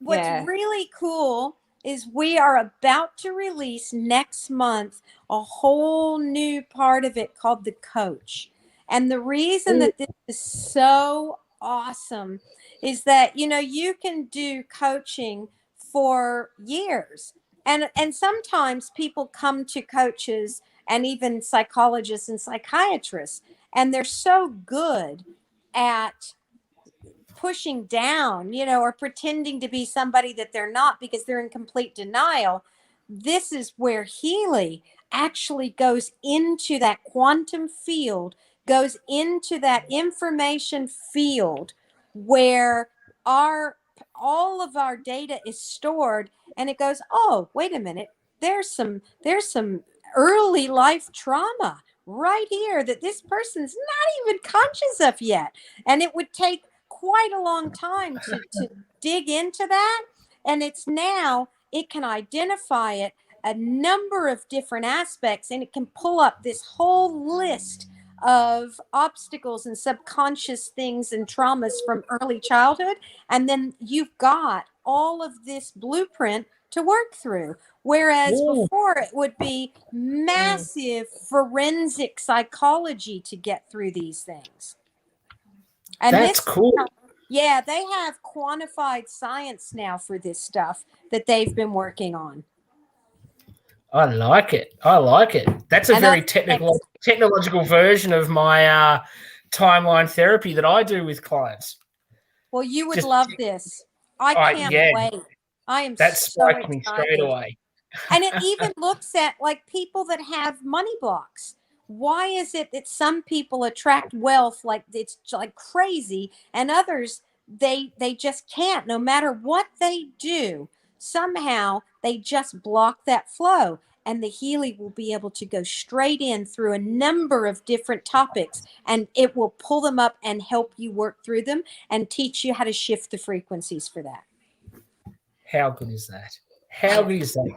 What's really cool is we are about to release next month a whole new part of it called the coach. And the reason that this is so awesome is that, you know, you can do coaching for years. And sometimes people come to coaches and even psychologists and psychiatrists, and they're so good at pushing down, you know, or pretending to be somebody that they're not because they're in complete denial. This is where Healy actually goes into that quantum field, goes into that information field where all of our data is stored, and it goes, oh, wait a minute, there's some early life trauma right here that this person's not even conscious of yet. And it would take quite a long time to dig into that. And it's now, it can identify it, a number of different aspects, and it can pull up this whole list of obstacles and subconscious things and traumas from early childhood. And then you've got all of this blueprint to work through. Whereas before it would be massive forensic psychology to get through these things. And that's cool. Yeah, they have quantified science now for this stuff that they've been working on. I like it. That's a very technological version of my timeline therapy that I do with clients. Well, you would love this. I can't wait. I am that so spiked me straight away. And it even looks at like people that have money blocks. Why is it that some people attract wealth like it's like crazy, and others they just can't? No matter what they do, somehow they just block that flow. and the Healy will be able to go straight in through a number of different topics, and it will pull them up and help you work through them and teach you how to shift the frequencies for that. How good is that? How good is that?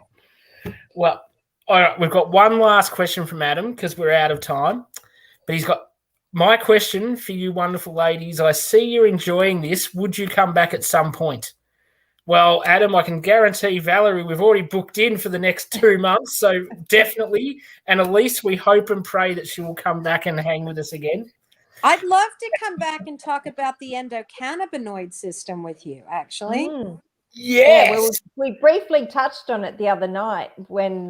Well, all right, we've got one last question from Adam because we're out of time. But he's got my question for you wonderful ladies. I see you're enjoying this. Would you come back at some point? Well, Adam, I can guarantee Valerie, we've already booked in for the next 2 months. So definitely. And Elise, we hope and pray that she will come back and hang with us again. I'd love to come back and talk about the endocannabinoid system with you, actually. Yes. Yeah, we briefly touched on it the other night when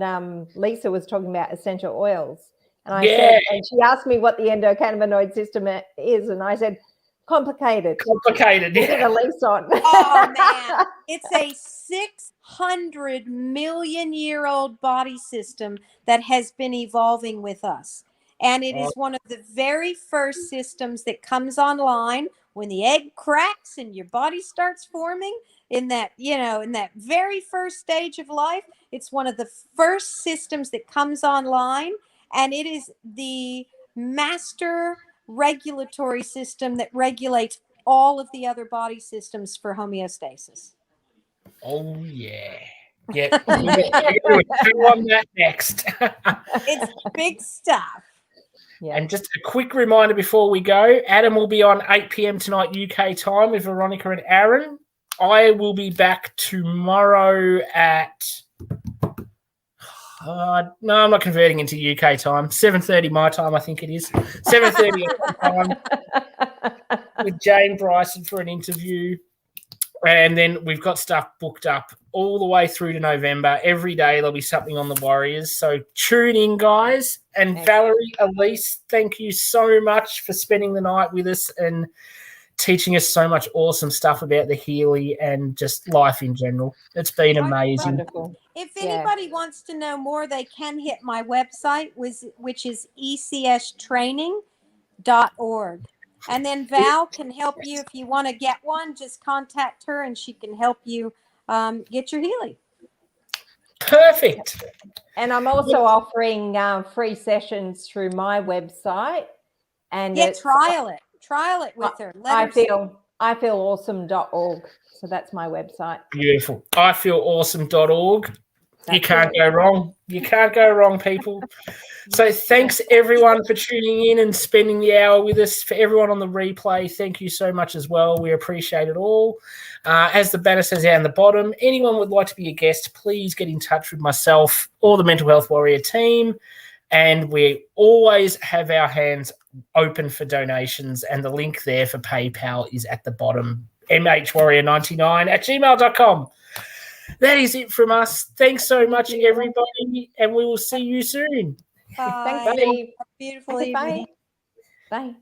Lisa was talking about essential oils. And I said, and she asked me what the endocannabinoid system is, and I said, complicated. Yeah. Elise on. Oh man, it's a 600 million year old body system that has been evolving with us. And it is one of the very first systems that comes online when the egg cracks and your body starts forming in that, in that very first stage of life. It's one of the first systems that comes online, and it is the master regulatory system that regulates all of the other body systems for homeostasis. Oh, yeah. Yeah. We'll go on that next. It's big stuff. Yeah. And just a quick reminder before we go, Adam will be on 8 p.m. tonight UK time with Veronica and Aaron. I will be back tomorrow at... no, I'm not converting into UK time. 7:30 my time, I think it is. 7:30 time with Jane Bryson for an interview. And then we've got stuff booked up all the way through to November. Every day there'll be something on the Warriors. So tune in, guys. And Valerie, Elise, thank you so much for spending the night with us and teaching us so much awesome stuff about the Healy and just life in general. It's been amazing. Wonderful. If anybody wants to know more, they can hit my website, which is ecstraining.org. And then Val can help you if you want to get one. Just contact her and she can help you get your Healy. Perfect. And I'm also offering free sessions through my website. And trial it. Trial it with her. I feel awesome.org. So that's my website. Beautiful. IFeelAwesome.org. You can't go wrong. You can't go wrong, people. So thanks, everyone, for tuning in and spending the hour with us. For everyone on the replay, thank you so much as well. We appreciate it all. As the banner says down the bottom, anyone would like to be a guest, please get in touch with myself or the Mental Health Warrior team. And we always have our hands open for donations. And the link there for PayPal is at the bottom, mhwarrior99@gmail.com. That is it from us. Thanks so much, everybody, and we will see you soon. Bye. Thanks, Steve. Beautiful evening. Bye. Bye.